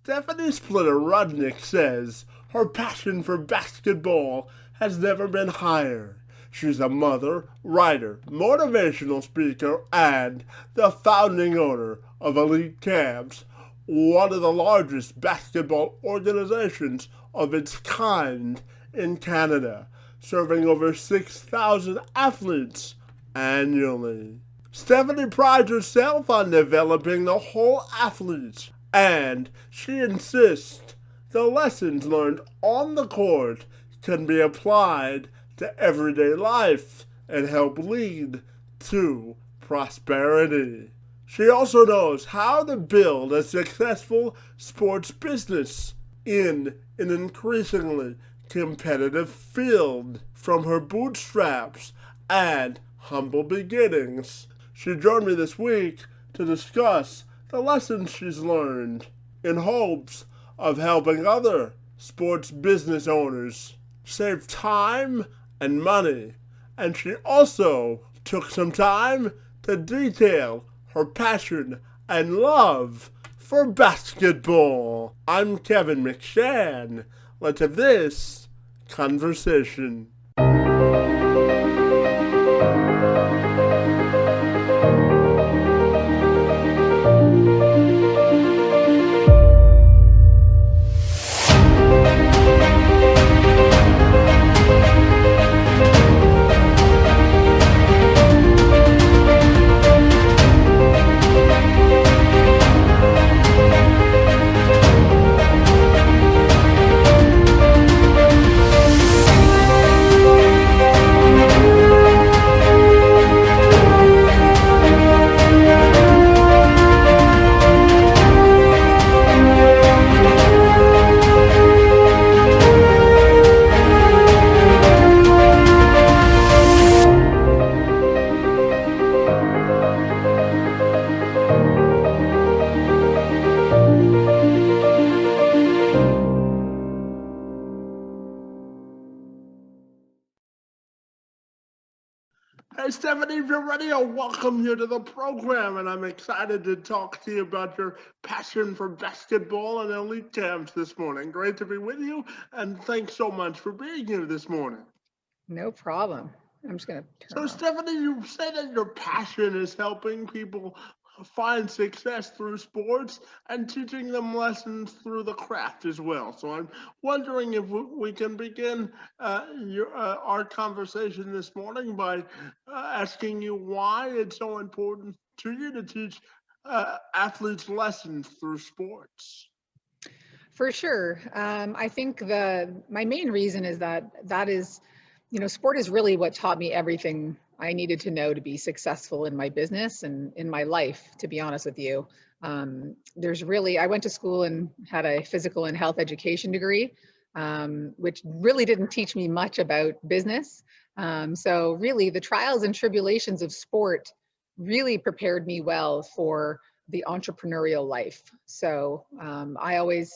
Stephanie Rudnick says her passion for basketball has never been higher. She's a mother, writer, motivational speaker, and the founding owner of Elite Camps, one of the largest basketball organizations of its kind in Canada, serving over 6,000 athletes annually. Stephanie prides herself on developing the whole athlete, and she insists the lessons learned on the court can be applied to everyday life and help lead to prosperity. She also knows how to build a successful sports business in an increasingly competitive field. From her bootstraps and humble beginnings, she joined me this week to discuss the lessons she's learned in hopes of helping other sports business owners save time and money. And she also took some time to detail her passion and love for basketball. I'm Kevin McShann. Let's have this conversation. Hey, Stephanie Rudnick, welcome here to the program, and I'm excited to talk to you about your passion for basketball and elite camps this morning. Great to be with you, and thanks so much for being here this morning. No problem. I'm just going to turn So, Stephanie, you say that your passion is helping people find success through sports and teaching them lessons through the craft as well. So I'm wondering if we can begin our conversation this morning by asking you why it's so important to you to teach athletes lessons through sports. For sure. I think my main reason is that is, sport is really what taught me everything I needed to know to be successful in my business and in my life, to be honest with you. I went to school and had a physical and health education degree, which really didn't teach me much about business. So really the trials and tribulations of sport really prepared me well for the entrepreneurial life. So I always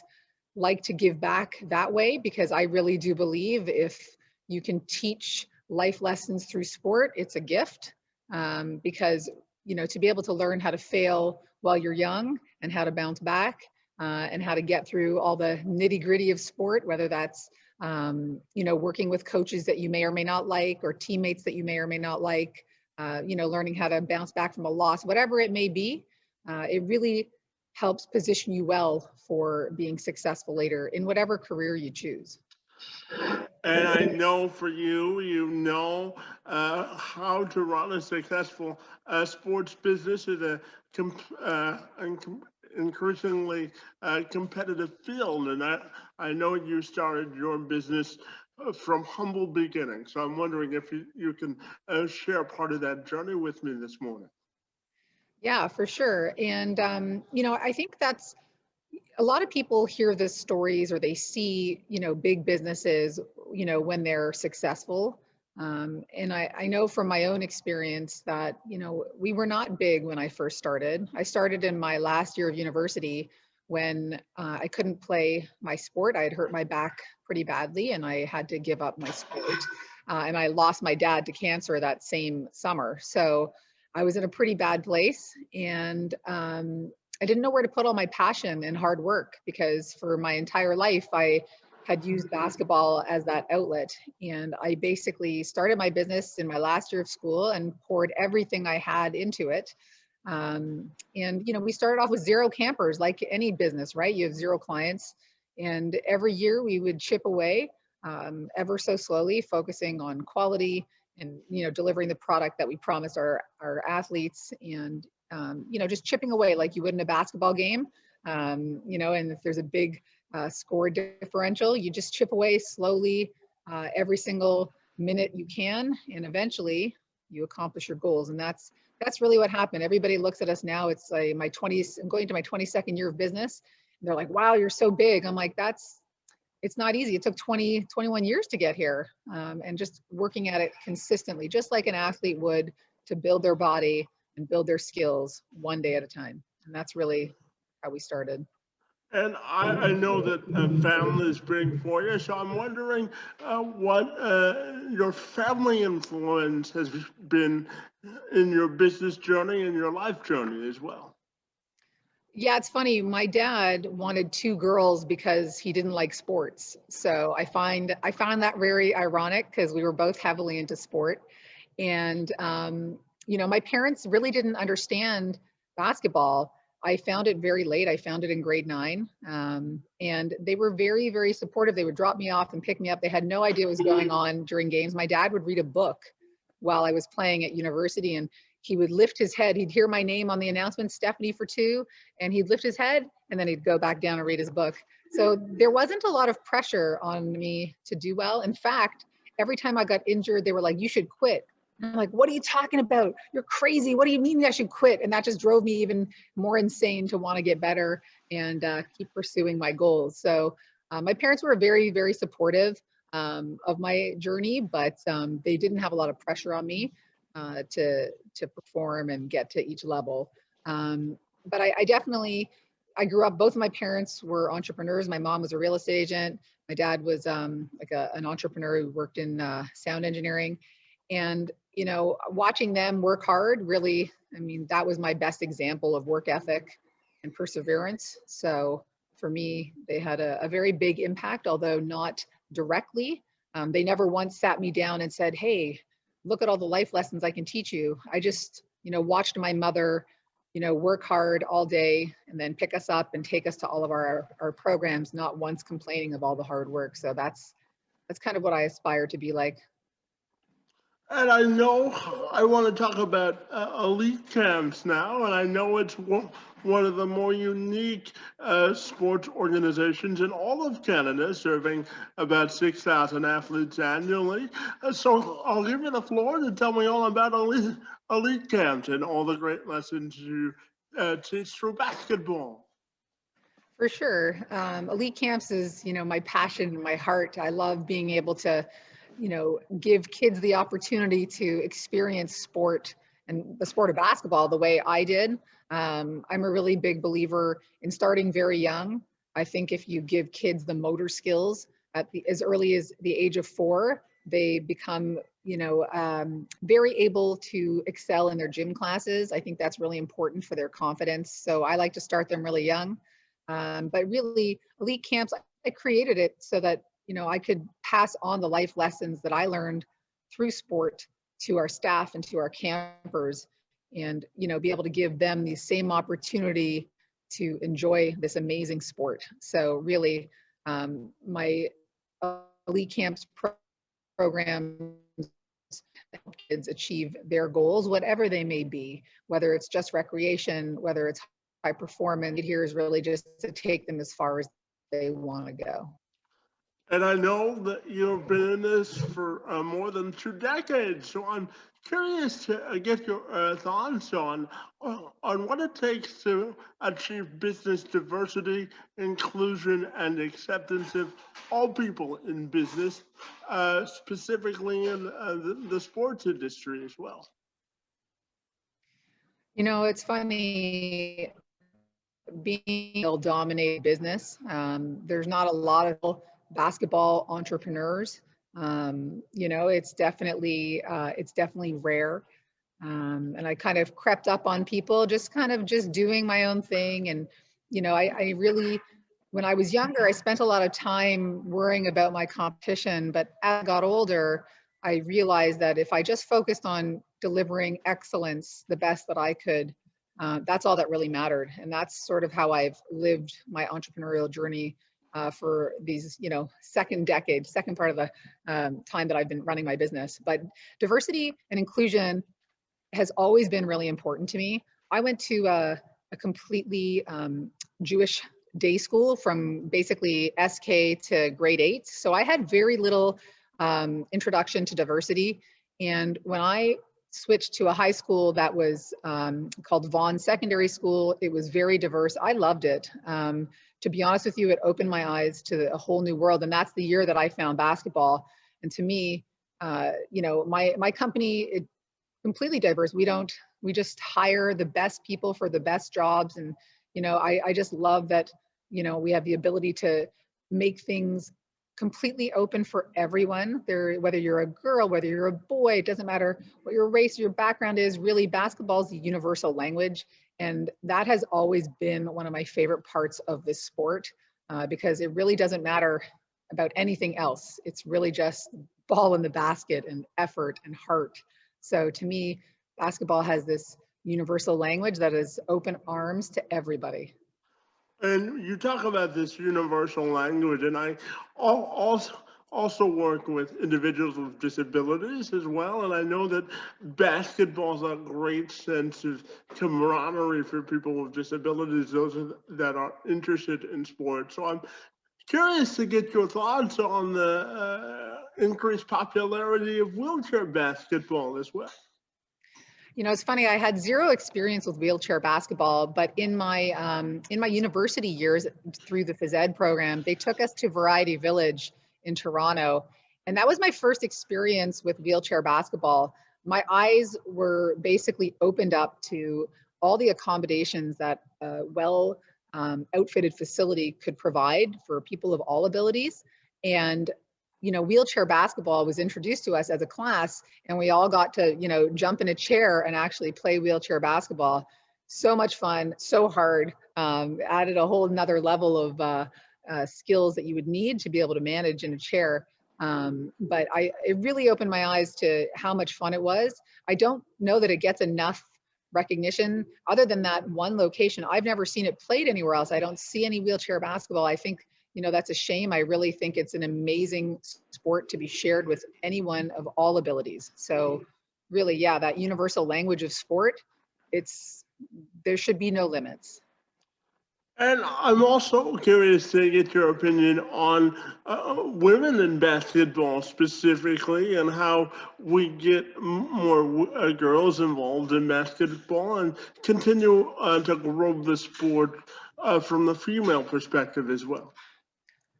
like to give back that way, because I really do believe if you can teach life lessons through sport, it's a gift, because to be able to learn how to fail while you're young and how to bounce back, and how to get through all the nitty gritty of sport, whether that's working with coaches that you may or may not like, or teammates that you may or may not like, learning how to bounce back from a loss, whatever it may be, it really helps position you well for being successful later in whatever career you choose. And I know for you, how to run a successful sports business in a increasingly competitive field. And I know you started your business from humble beginnings. So I'm wondering if you can share part of that journey with me this morning. Yeah, for sure. And, I think that's a lot of people hear the stories, or they see, big businesses, when they're successful. And I know from my own experience that, we were not big when I first started. I started in my last year of university when I couldn't play my sport. I had hurt my back pretty badly and I had to give up my sport. And I lost my dad to cancer that same summer. So I was in a pretty bad place. And I didn't know where to put all my passion and hard work, because for my entire life, I had used basketball as that outlet. And I basically started my business in my last year of school and poured everything I had into it. And, we started off with zero campers, like any business, right? You have zero clients. And every year we would chip away, ever so slowly, focusing on quality and, delivering the product that we promised our athletes, and, just chipping away like you would in a basketball game. And if there's a big score differential, you just chip away slowly, every single minute you can, and eventually you accomplish your goals. And that's really what happened. Everybody looks at us now. It's like my 20s, I'm going to my 22nd year of business. And they're like, wow, you're so big. I'm like, it's not easy. It took 21 years to get here. And just working at it consistently, just like an athlete would, to build their body and build their skills one day at a time. And that's really how we started. And I know that families bring for you, so I'm wondering what your family influence has been in your business journey and your life journey as well. Yeah, it's funny. My dad wanted two girls because he didn't like sports. So I found that very ironic, because we were both heavily into sport. And my parents really didn't understand basketball. I found it very late. I found it in grade 9. And they were very, very supportive. They would drop me off and pick me up. They had no idea what was going on during games. My dad would read a book while I was playing at university, and he would lift his head. He'd hear my name on the announcement, Stephanie for 2, and he'd lift his head, and then he'd go back down and read his book. So there wasn't a lot of pressure on me to do well. In fact, every time I got injured, they were like, you should quit. I'm like, what are you talking about? You're crazy. What do you mean I should quit? And that just drove me even more insane to want to get better and keep pursuing my goals. So my parents were very, very supportive of my journey, but they didn't have a lot of pressure on me to perform and get to each level. But I definitely, I grew up, both of my parents were entrepreneurs. My mom was a real estate agent. My dad was like an entrepreneur who worked in sound engineering. And, watching them work hard, really, I mean, that was my best example of work ethic and perseverance. So for me, they had a very big impact, although not directly. They never once sat me down and said, hey, look at all the life lessons I can teach you. I just, watched my mother, work hard all day and then pick us up and take us to all of our programs, not once complaining of all the hard work. So that's kind of what I aspire to be like. And I know I want to talk about elite camps now, and I know it's one of the more unique sports organizations in all of Canada, serving about 6,000 athletes annually. So I'll give you the floor to tell me all about elite camps and all the great lessons you teach through basketball. For sure. Elite camps is, my passion, my heart. I love being able to, give kids the opportunity to experience sport and the sport of basketball the way I did. I'm a really big believer in starting very young. I think if you give kids the motor skills as early as the age of 4, they become, very able to excel in their gym classes. I think that's really important for their confidence. So I like to start them really young. But really, elite camps, I created it so that, I could pass on the life lessons that I learned through sport to our staff and to our campers, and, be able to give them the same opportunity to enjoy this amazing sport. So really, my elite camps program help kids achieve their goals, whatever they may be, whether it's just recreation, whether it's high performance. Here is really just to take them as far as they want to go. And I know that you've been in this for more than 2 decades, so I'm curious to get your thoughts on what it takes to achieve business diversity, inclusion, and acceptance of all people in business, specifically in the sports industry as well. It's funny, being a dominated business. There's not a lot of basketball entrepreneurs. It's definitely rare. And I kind of crept up on people, just kind of just doing my own thing. And, I really, when I was younger, I spent a lot of time worrying about my competition. But as I got older, I realized that if I just focused on delivering excellence the best that I could, that's all that really mattered. And that's sort of how I've lived my entrepreneurial journey for these, second part of the time that I've been running my business. But diversity and inclusion has always been really important to me. I went to a completely Jewish day school from basically SK to grade 8. So I had very little introduction to diversity. And when I switched to a high school that was called Vaughan Secondary School, it was very diverse. I loved it. To be honest with you, it opened my eyes to a whole new world. And that's the year that I found basketball. And to me, my company, completely diverse. We just hire the best people for the best jobs. And, I just love that, we have the ability to make things completely open for everyone there, whether you're a girl, whether you're a boy, it doesn't matter what your race, your background is. Really, basketball is the universal language. And that has always been one of my favorite parts of this sport, because it really doesn't matter about anything else. It's really just ball in the basket and effort and heart. So to me, basketball has this universal language that is open arms to everybody. And you talk about this universal language, and I also work with individuals with disabilities as well. And I know that basketball is a great sense of camaraderie for people with disabilities, that are interested in sports. So I'm curious to get your thoughts on the increased popularity of wheelchair basketball as well. It's funny. I had zero experience with wheelchair basketball, but in my university years through the phys ed program, they took us to Variety Village in Toronto, and that was my first experience with wheelchair basketball. My eyes were basically opened up to all the accommodations that a well outfitted facility could provide for people of all abilities. And wheelchair basketball was introduced to us as a class, and we all got to, jump in a chair and actually play wheelchair basketball. So much fun, so hard. Added a whole nother level of skills that you would need to be able to manage in a chair. But it really opened my eyes to how much fun it was. I don't know that it gets enough recognition other than that one location. I've never seen it played anywhere else. I don't see any wheelchair basketball. I think that's a shame. I really think it's an amazing sport to be shared with anyone of all abilities. So really, yeah, that universal language of sport, there should be no limits. And I'm also curious to get your opinion on women in basketball specifically, and how we get more girls involved in basketball and continue to grow the sport from the female perspective as well.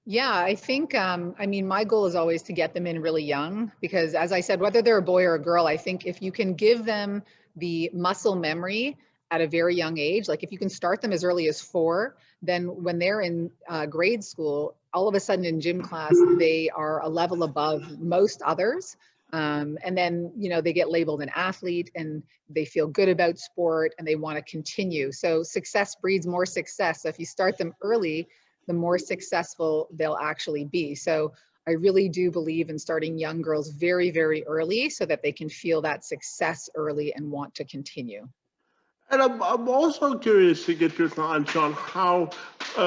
Yeah, I think, my goal is always to get them in really young, because as I said, whether they're a boy or a girl, I think if you can give them the muscle memory at a very young age, like if you can start them as early as 4, then when they're in grade school, all of a sudden in gym class, they are a level above most others. And then, they get labeled an athlete and they feel good about sport and they want to continue. So success breeds more success. So if you start them early, the more successful they'll actually be. So I really do believe in starting young girls very, very early so that they can feel that success early and want to continue. And I'm also curious to get your thoughts on how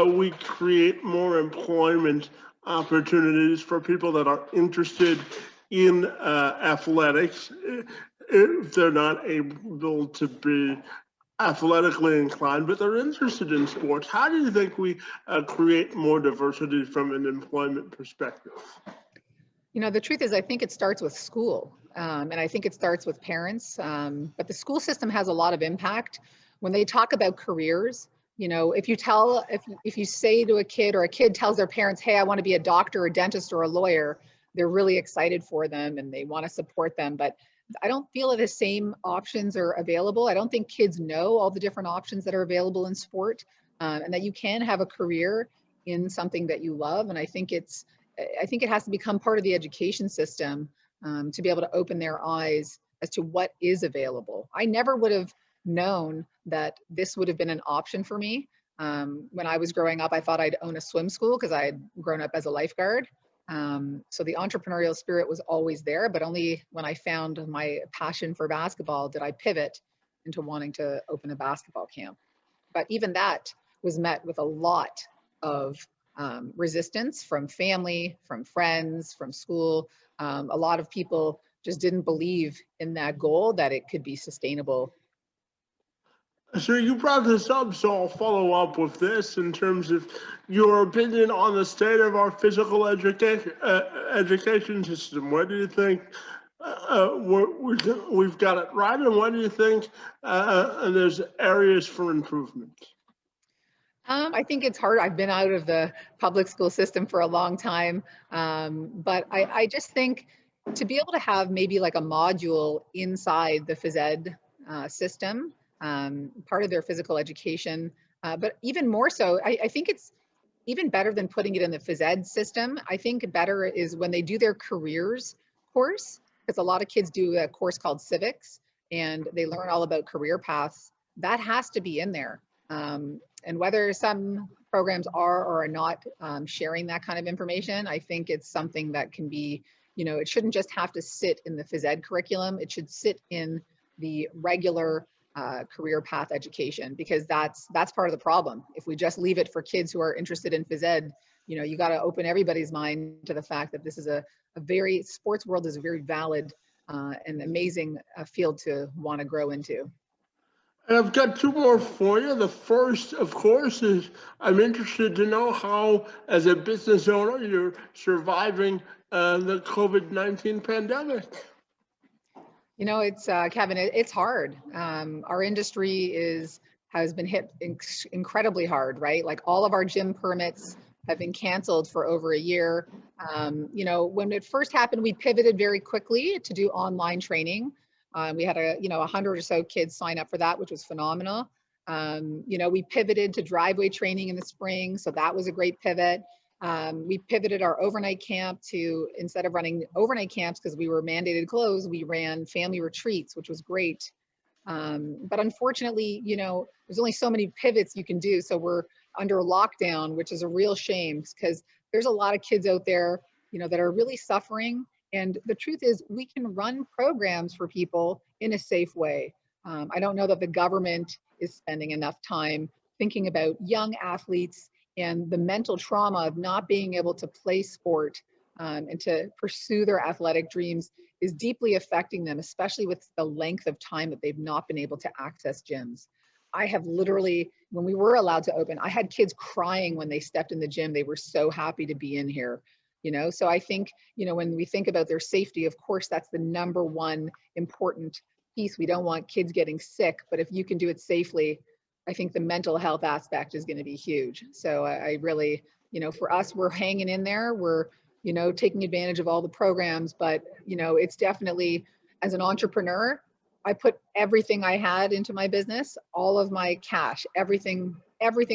we create more employment opportunities for people that are interested in athletics, if they're not able to be athletically inclined, but they're interested in sports. How do you think we create more diversity from an employment perspective? The truth is, I think it starts with school, and I think it starts with parents. But the school system has a lot of impact when they talk about careers. If you say to a kid, or a kid tells their parents, "Hey, I want to be a doctor, a dentist, or a lawyer," they're really excited for them and they want to support them. But I don't feel that the same options are available. I don't think kids know all the different options that are available in sport, and that you can have a career in something that you love. And I think it has to become part of the education system, to be able to open their eyes as to what is available. I never would have known that this would have been an option for me. When I was growing up, I thought I'd own a swim school because I had grown up as a lifeguard. So the entrepreneurial spirit was always there, but only when I found my passion for basketball did I pivot into wanting to open a basketball camp. But even that was met with a lot of resistance from family, from friends, from school. A lot of people just didn't believe in that goal, that it could be sustainable. So you brought this up, so I'll follow up with this in terms of your opinion on the state of our physical education system. What do you think we've got it right, and what do you think there's areas for improvement? I think it's hard. I've been out of the public school system for a long time, but I just think to be able to have maybe like a module inside the phys ed system, part of their physical education, but even more so, I think it's even better than putting it in the phys ed system. I think better is when they do their careers course, because a lot of kids do a course called civics and they learn all about career paths. That has to be in there. And whether some programs are or are not sharing that kind of information, I think it's something that can be, it shouldn't just have to sit in the phys ed curriculum. It should sit in the regular career path education, because that's part of the problem. If we just leave it for kids who are interested in phys ed, you got to open everybody's mind to the fact that this is a very, sports world is a very valid and amazing field to want to grow into. And I've got two more for you. The first, of course, is I'm interested to know how, as a business owner, you're surviving the COVID-19 pandemic. It's Kevin, it's hard. Our industry has been hit incredibly hard, right? Like all of our gym permits have been canceled for over a year. When it first happened, we pivoted very quickly to do online training. We had 100 or so kids sign up for that, which was phenomenal. We pivoted to driveway training in the spring, so that was a great pivot. We pivoted our overnight camp to, instead of running overnight camps because we were mandated closed, we ran family retreats, which was great. But unfortunately, there's only so many pivots you can do. So we're under lockdown, which is a real shame because there's a lot of kids out there, that are really suffering. And the truth is we can run programs for people in a safe way. I don't know that the government is spending enough time thinking about young athletes and the mental trauma of not being able to play sport and to pursue their athletic dreams is deeply affecting them, especially with the length of time that they've not been able to access gyms. I have literally, when we were allowed to open, I had kids crying when they stepped in the gym. They were so happy to be in here. So I think, when we think about their safety, of course, that's the number one important piece. We don't want kids getting sick, but if you can do it safely, I think the mental health aspect is going to be huge. So I really, for us, we're hanging in there. We're, taking advantage of all the programs, but, it's definitely, as an entrepreneur, I put everything I had into my business, all of my cash, everything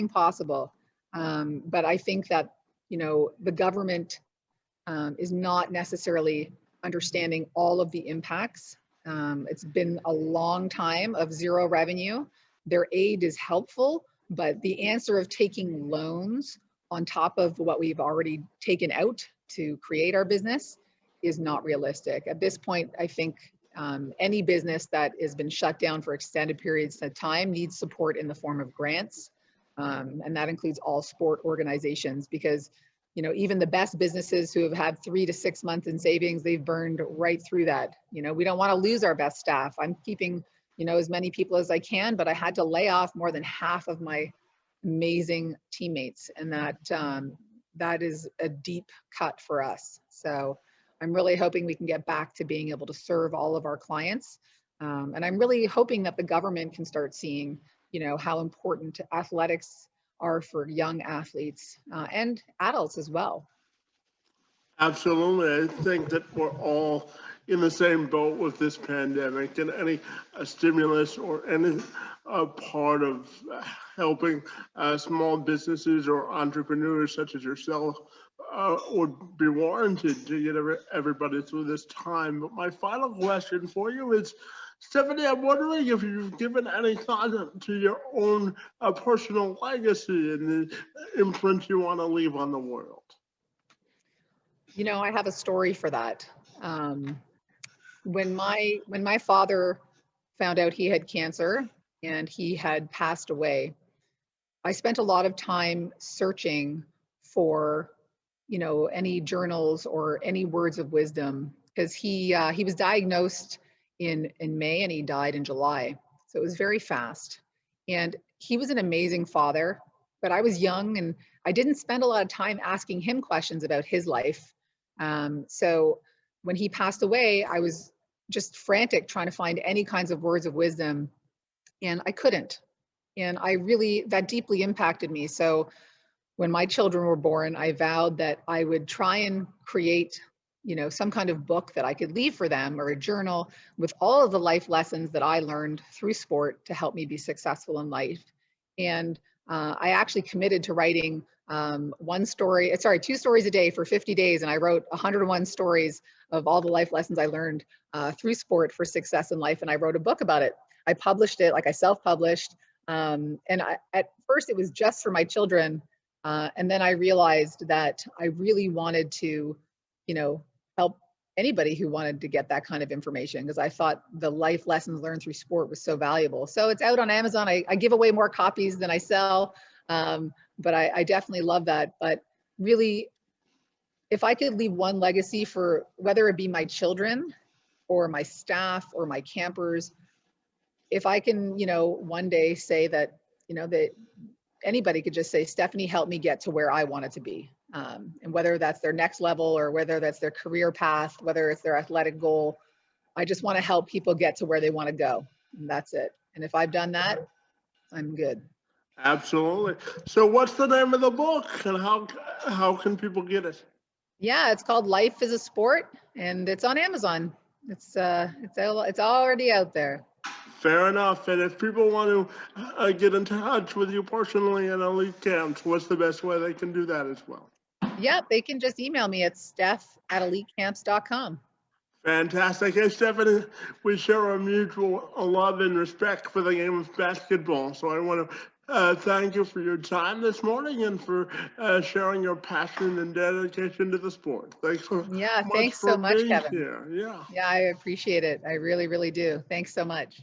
possible. But I think that, the government is not necessarily understanding all of the impacts. It's been a long time of zero revenue. Their aid is helpful, but the answer of taking loans on top of what we've already taken out to create our business is not realistic. At this point, I think any business that has been shut down for extended periods of time needs support in the form of grants. And that includes all sport organizations, because even the best businesses who have had 3 to 6 months in savings, they've burned right through that. We don't want to lose our best staff. I'm keeping, as many people as I can, but I had to lay off more than half of my amazing teammates. And that is a deep cut for us. So I'm really hoping we can get back to being able to serve all of our clients. And I'm really hoping that the government can start seeing, how important athletics are for young athletes and adults as well. Absolutely. I think that we're all in the same boat with this pandemic, and any stimulus or any part of helping small businesses or entrepreneurs such as yourself would be warranted to get everybody through this time. But my final question for you is, Stephanie, I'm wondering if you've given any thought to your own personal legacy and the imprint you want to leave on the world. You know, I have a story for that. When my father found out he had cancer and he had passed away, I spent a lot of time searching for, you know, any journals or any words of wisdom, because he was diagnosed in May and he died in July. So it was very fast. And he was an amazing father, but I was young and I didn't spend a lot of time asking him questions about his life. So when he passed away, I was just frantic trying to find any kinds of words of wisdom, and I couldn't. And that deeply impacted me. So when my children were born, I vowed that I would try and create, you know, some kind of book that I could leave for them, or a journal with all of the life lessons that I learned through sport to help me be successful in life. And I actually committed to writing two stories a day for 50 days. And I wrote 101 stories of all the life lessons I learned through sport for success in life. And I wrote a book about it. I published it, like I self-published. At first it was just for my children. And then I realized that I really wanted to, you know, help anybody who wanted to get that kind of information, because I thought the life lessons learned through sport was so valuable. So it's out on Amazon. I give away more copies than I sell, but I definitely love that. But really, if I could leave one legacy for whether it be my children or my staff or my campers, if I can, you know, one day say that, you know, that anybody could just say, Stephanie helped me get to where I wanted to be. And whether that's their next level or whether that's their career path, whether it's their athletic goal, I just want to help people get to where they want to go. And that's it. And if I've done that, I'm good. Absolutely. So what's the name of the book, and how can people get it? Yeah, it's called Life is a Sport, and it's on Amazon. It's already out there. Fair enough. And if people want to get in touch with you personally in elite camps, what's the best way they can do that as well? Yeah, they can just email me at steph@elitecamps.com. Fantastic. Hey, Stephanie, we share a mutual love and respect for the game of basketball. So I want to thank you for your time this morning and for sharing your passion and dedication to the sport. Thanks so Yeah, much thanks for so much, being Kevin. here. Yeah. Yeah, I appreciate it. I really, really do. Thanks so much.